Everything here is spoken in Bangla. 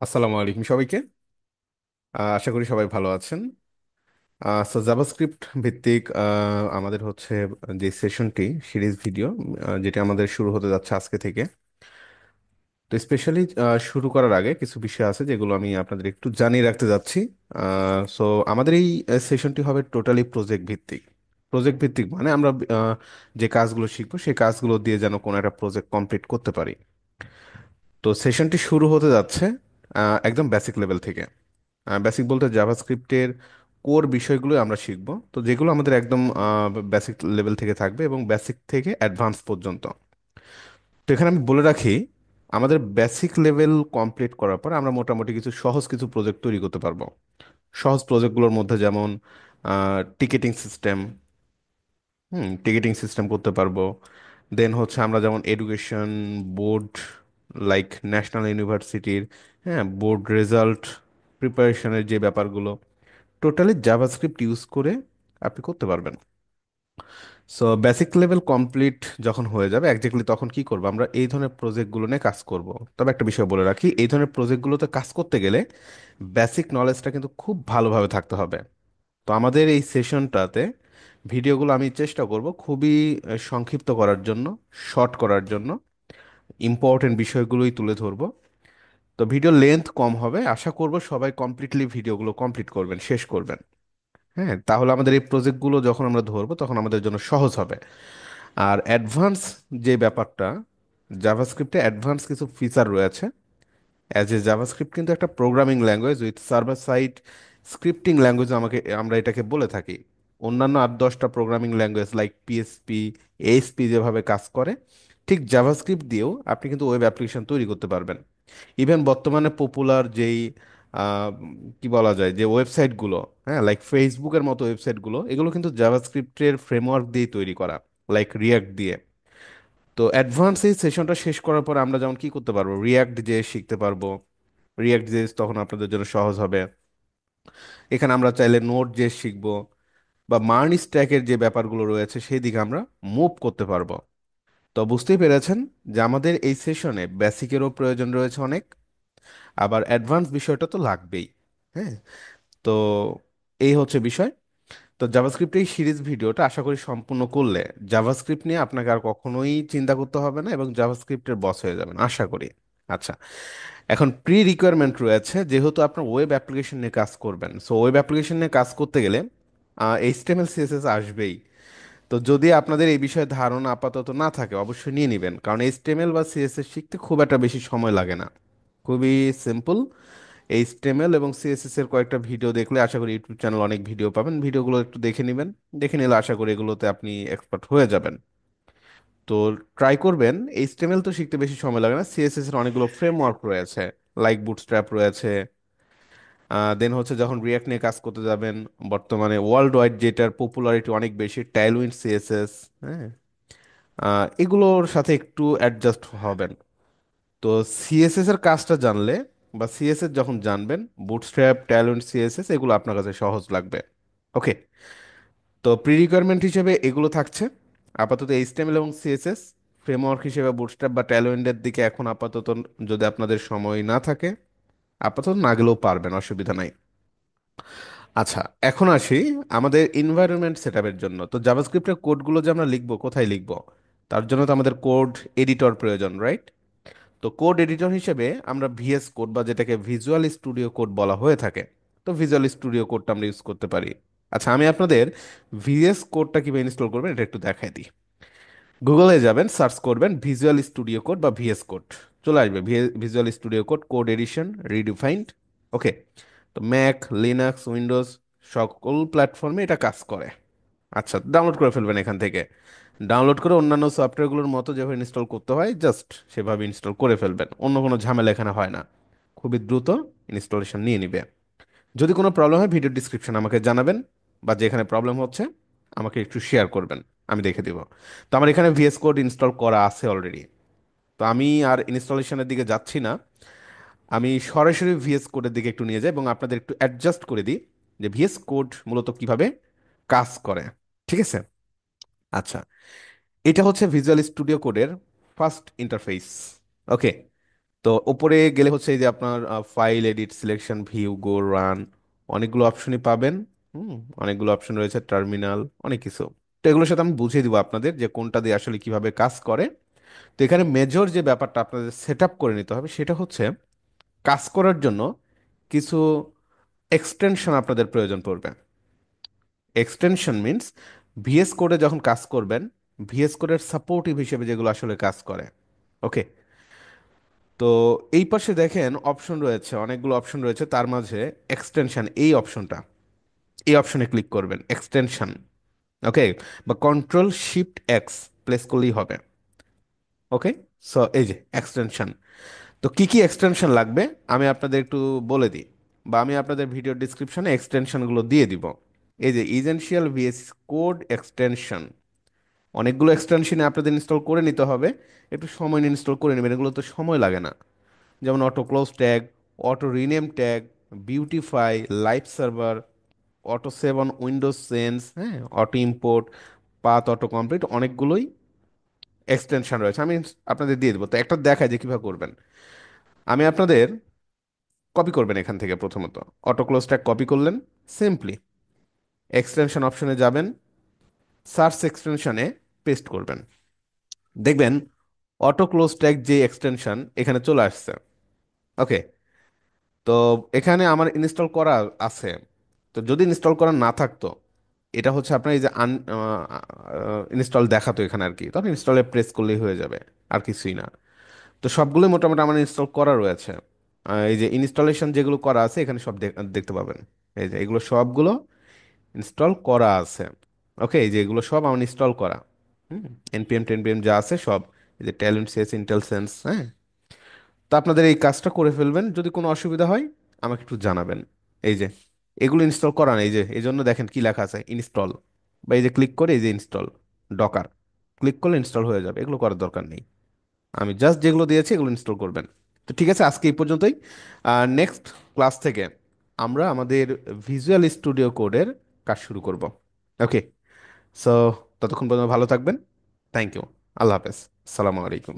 আসসালামু আলাইকুম সবাইকে। আশা করি সবাই ভালো আছেন। সো জাভাস্ক্রিপ্ট ভিত্তিক আমাদের হচ্ছে যে সেশনটি সিরিজ ভিডিও, যেটা আমাদের শুরু হতে যাচ্ছে আজকে থেকে। তো স্পেশালি শুরু করার আগে কিছু বিষয় আছে যেগুলো আমি আপনাদের একটু জানিয়ে রাখতে যাচ্ছি। সো আমাদের এই সেশনটি হবে টোটালি প্রজেক্ট ভিত্তিক। প্রজেক্ট ভিত্তিক মানে আমরা যে কাজগুলো শিখবো সেই কাজগুলো দিয়ে যেন কোনো একটা প্রজেক্ট কমপ্লিট করতে পারি। তো সেশনটি শুরু হতে যাচ্ছে একদম বেসিক লেভেল থেকে। বেসিক বলতে জাভাস্ক্রিপ্টের কোর বিষয়গুলো আমরা শিখব, তো যেগুলো আমাদের একদম বেসিক লেভেল থেকে থাকবে এবং বেসিক থেকে অ্যাডভান্স পর্যন্ত। তো এখানে আমি বলে রাখি, আমাদের বেসিক লেভেল কমপ্লিট করার পর আমরা মোটামুটি কিছু সহজ কিছু প্রজেক্ট তৈরি করতে পারবো। সহজ প্রজেক্টগুলোর মধ্যে যেমন টিকেটিং সিস্টেম, টিকেটিং সিস্টেম করতে পারবো। দেন হচ্ছে আমরা যেমন এডুকেশন বোর্ড, লাইক ন্যাশনাল ইউনিভার্সিটির, হ্যাঁ, বোর্ড রেজাল্ট প্রিপারেশনের যে ব্যাপারগুলো টোটালি জাভাস্ক্রিপ্ট ইউজ করে আপনি করতে পারবেন। সো বেসিক লেভেল কমপ্লিট যখন হয়ে যাবে একজাক্টলি তখন কি করবো, আমরা এই ধরনের প্রজেক্টগুলো নিয়ে কাজ করব। তবে একটা বিষয় বলে রাখি, এই ধরনের প্রজেক্টগুলোতে কাজ করতে গেলে বেসিক নলেজটা কিন্তু খুব ভালোভাবে থাকতে হবে। তো আমাদের এই সেশনটাতে ভিডিওগুলো আমি চেষ্টা করব খুবই সংক্ষিপ্ত করার জন্য, শর্ট করার জন্য, ইম্পর্টেন্ট বিষয়গুলোই তুলে ধরবো। তো ভিডিও লেন্থ কম হবে, আশা করব সবাই কমপ্লিটলি ভিডিওগুলো কমপ্লিট করবেন, শেষ করবেন। হ্যাঁ, তাহলে আমাদের এই প্রজেক্টগুলো যখন আমরা ধরবো তখন আমাদের জন্য সহজ হবে। আর অ্যাডভান্স যে ব্যাপারটা, জাভাস্ক্রিপ্টে অ্যাডভান্স কিছু ফিচার রয়েছে। অ্যাজ এ জাভাস্ক্রিপ্ট কিন্তু একটা programming language with server side scripting language আমরা এটাকে বলে থাকি। অন্যান্য 8-10টা programming language like PSP, ASP যেভাবে কাজ করে, ঠিক জাভাস্ক্রিপ্ট দিয়েও আপনি কিন্তু ওয়েব অ্যাপ্লিকেশন তৈরি করতে পারবেন। ইভেন বর্তমানে পপুলার যেই আহ, কি বলা যায় যে ওয়েবসাইটগুলো, হ্যাঁ, লাইক ফেসবুকের মতো ওয়েবসাইটগুলো, এগুলো কিন্তু জাভাস্ক্রিপ্টের ফ্রেমওয়ার্ক দিয়ে তৈরি করা, লাইক রিয়াক্ট দিয়ে। তো অ্যাডভান্স এই সেশনটা শেষ করার পর আমরা যেমন কি করতে পারবো, রিয়াক্ট যে শিখতে পারবো। রিয়াক্ট যে তখন আপনাদের জন্য সহজ হবে। এখানে আমরা চাইলে নোড যে শিখবো, বা মার্ন স্ট্যাকের যে ব্যাপারগুলো রয়েছে সেই দিকে আমরা মুভ করতে পারবো। তো বুঝতেই পেরেছেন যে আমাদের এই সেশনে বেসিকেরও প্রয়োজন রয়েছে অনেক, আবার অ্যাডভান্স বিষয়টা তো লাগবেই। হ্যাঁ, তো এই হচ্ছে বিষয়। তো জাভাস্ক্রিপ্ট এই সিরিজ ভিডিওটা আশা করি সম্পূর্ণ করলে জাভাস্ক্রিপ্ট নিয়ে আপনাকে আর কখনোই চিন্তা করতে হবে না এবং জাভাস্ক্রিপ্টের বস হয়ে যাবেন আশা করি। আচ্ছা, এখন প্রি রিকোয়ারমেন্ট রয়েছে, যেহেতু আপনার ওয়েব অ্যাপ্লিকেশন নিয়ে কাজ করবেন, সো ওয়েব অ্যাপ্লিকেশন নিয়ে কাজ করতে গেলে এইচটিএমএল সিএসএস আসবেই। তো যদি আপনাদের এই বিষয়ে ধারণা আপাতত না থাকে অবশ্যই নিয়ে নেবেন, কারণ এইচটিএমএল বা সিএসএস শিখতে খুব একটা বেশি সময় লাগে না, খুবই সিম্পল। এইচটিএমএল এবং সিএসএস এর কয়েকটা ভিডিও দেখলে আশা করি ইউটিউব চ্যানেল অনেক ভিডিও পাবেন, ভিডিওগুলো একটু দেখে নেবেন। দেখে নিলে আশা করি এগুলোতে আপনি এক্সপার্ট হয়ে যাবেন। তো ট্রাই করবেন। এইচটিএমএল তো শিখতে বেশি সময় লাগে না, সিএসএস এর অনেকগুলো ফ্রেমওয়ার্ক রয়েছে, লাইক বুটস্ট্র্যাপ রয়েছে। দেন হচ্ছে যখন রিয়াক্ট নিয়ে কাজ করতে যাবেন, বর্তমানে ওয়ার্ল্ড ওয়াইড যেটার পপুলারিটি অনেক বেশি, টাইলউইন্ড সিএসএস, হ্যাঁ, এগুলোর সাথে একটু অ্যাডজাস্ট হবেন। তো সিএসএস এর কাজটা জানলে বা সিএসএস যখন জানবেন, বুটস্ট্র্যাপ, ট্যালেন্ট, সিএসএস এগুলো আপনার কাছে সহজ লাগবে। ওকে, তো প্রি রিকোয়ারমেন্ট হিসেবে এগুলো থাকছে। আপাতত এইচটিএমএল এবং সিএসএস ফ্রেমওয়ার্ক হিসেবে বুটস্ট্র্যাপ বা ট্যালেন্টের দিকে এখন আপাতত, যদি আপনাদের সময় না থাকে, আপাতত না গেলেও পারবেন, অসুবিধা নাই। আচ্ছা, এখন আসি আমাদের এনভায়রনমেন্ট সেটআপের জন্য। তো জাভাস্ক্রিপ্টের কোডগুলো যে আমরা লিখবো, কোথায় লিখবো, তার জন্য তো আমাদের কোড এডিটর প্রয়োজন, রাইট? তো কোড এডিটর হিসেবে আমরা ভিএস কোড বা যেটাকে ভিজুয়াল স্টুডিও কোড বলা হয়ে থাকে, তো ভিজুয়াল স্টুডিও কোডটা আমরা ইউজ করতে পারি। আচ্ছা, আমি আপনাদের ভিএস কোডটা কিভাবে ইনস্টল করবেন এটা একটু দেখাই দিই। গুগলে যাবেন, সার্চ করবেন ভিজুয়াল স্টুডিও কোড বা ভিএস কোড, চলে আসবে visual studio code code edition redefined. Okay, তো ম্যাক, লিনাক্স, উইন্ডোজ সকল প্ল্যাটফর্মে এটা কাজ করে। আচ্ছা, ডাউনলোড করে ফেলবেন এখান থেকে। ডাউনলোড করে অন্যান্য সফটওয়্যারগুলোর মতো যেভাবে ইনস্টল করতে হয় জাস্ট সেভাবে ইনস্টল করে ফেলবেন, অন্য কোনো ঝামেলা এখানে হয় না। খুবই দ্রুত ইনস্টলেশন নিয়ে নিবে। যদি কোনো প্রবলেম হয় ভিডিও ডিসক্রিপশন আমাকে জানাবেন, বা যেখানে প্রবলেম হচ্ছে আমাকে একটু শেয়ার করবেন, আমি দেখে দিব। তো আমার এখানে ভিএস কোড ইনস্টল করা আছে অলরেডি, তো আমি আর ইনস্টলেশনের দিকে যাচ্ছি না। আমি সরাসরি ভিএস কোডের দিকে একটু নিয়ে যাই এবং আপনাদের একটু অ্যাডজাস্ট করে দিই যে ভিএস কোড মূলত কিভাবে কাজ করে। ঠিক আছে? আচ্ছা, এটা হচ্ছে ভিজুয়াল স্টুডিও কোডের ফার্স্ট ইন্টারফেস। ওকে, তো তো উপরে গেলে হচ্ছে এই যে আপনার ফাইল, এডিট, সিলেকশন, ভিউ, গো, রান, অনেকগুলো অপশনই পাবেন। হুম, অনেকগুলো অপশন রয়েছে, টার্মিনাল, অনেক কিছু। তো এগুলোর সাথে আমি বুঝিয়ে দিব আপনাদের যে কোনটা দিয়ে আসলে কিভাবে কাজ করে। তো এখানে মেজর যে ব্যাপারটা আপনাদের সেট আপ করে নিতে হবে সেটা হচ্ছে কাজ করার জন্য কিছু এক্সটেনশন আপনাদের প্রয়োজন পড়বে। এক্সটেনশন মিন্স ভিএস কোডে যখন কাজ করবেন, ভিএস কোডের সাপোর্টিভ হিসেবে যেগুলো আসলে কাজ করে। ওকে। তো এই পাশে দেখেন অপশন রয়েছে, অনেকগুলো অপশন রয়েছে, তার মাঝে এক্সটেনশন এই অপশনটা, এই অপশনে ক্লিক করবেন এক্সটেনশন। ওকে, বা কন্ট্রোল শিফট এক্স প্রেস করলেই হবে। ওকে, সো এই যে এক্সটেনশন। তো কি কি এক্সটেনশন লাগবে আমি আপনাদের একটু বলে দিই, বা আমি আপনাদের ভিডিও ডিসক্রিপশনে এক্সটেনশনগুলো দিয়ে দিব। এই যে ইজেনশিয়াল ভিএস কোড এক্সটেনশন, অনেকগুলো এক্সটেনশনে আপনাদের ইনস্টল করে নিতে হবে। একটু সময় নিয়ে ইনস্টল করে নেবেন, এগুলো তো সময় লাগে না। যেমন auto close tag, auto rename tag, beautify, live server, auto save on Windows sense, হ্যাঁ, auto import, path auto complete, অনেকগুলোই এক্সটেনশন রয়েছে। আমি আপনাদের দিয়ে দেবো, তো একটা দেখায় যে কীভাবে করবেন। আমি আপনাদের কপি করবেন এখান থেকে প্রথমত, অটো ক্লোজ ট্যাগ কপি করলেন, সিম্পলি এক্সটেনশন অপশনে যাবেন, সার্চ এক্সটেনশনে পেস্ট করবেন, দেখবেন অটো ক্লোজ ট্যাগ যে এক্সটেনশন এখানে চলে আসছে। ওকে, তো এখানে আমার ইনস্টল করা আছে। তো যদি ইনস্টল করা না থাকতো, এটা হচ্ছে আপনার এই যে আন ইনস্টল দেখাতো এখানে আর কি, তখন ইনস্টলে প্রেস করলেই হয়ে যাবে, আর কিছুই না। তো সবগুলোই মোটামুটি আমার ইনস্টল করা রয়েছে। এই যে ইনস্টলেশন যেগুলো করা আছে এখানে সব দেখতে পাবেন। এই যে এগুলো সবগুলো ইনস্টল করা আছে। ওকে, এই যে এগুলো সব আমার ইনস্টল করা। হুম, এনপিএম টেনপিএম যা আছে সব, এই যে ট্যালেন্ট সেস, ইন্টেল সেন্স, হ্যাঁ। তো আপনাদের এই কাজটা করে ফেলবেন, যদি কোনো অসুবিধা হয় আমাকে একটু জানাবেন। এই যে এগুলো ইনস্টল করা নেই, এই যে এই জন্য দেখেন কি লেখা আছে ইনস্টল, বা এই যে ক্লিক করে এই যে ইনস্টল ডকার, ক্লিক করলে ইনস্টল হয়ে যাবে, এগুলো করার দরকার নেই। আমি জাস্ট যেগুলো দিয়েছি এগুলো ইনস্টল করবেন। তো ঠিক আছে, আজকে এই পর্যন্তই। নেক্সট ক্লাস থেকে আমরা আমাদের ভিজুয়াল স্টুডিও কোডের কাজ শুরু করব। ওকে, সো ততক্ষণ পর্যন্ত ভালো থাকবেন। Thank you. আল্লাহ হাফেজ। আসসালামু আলাইকুম।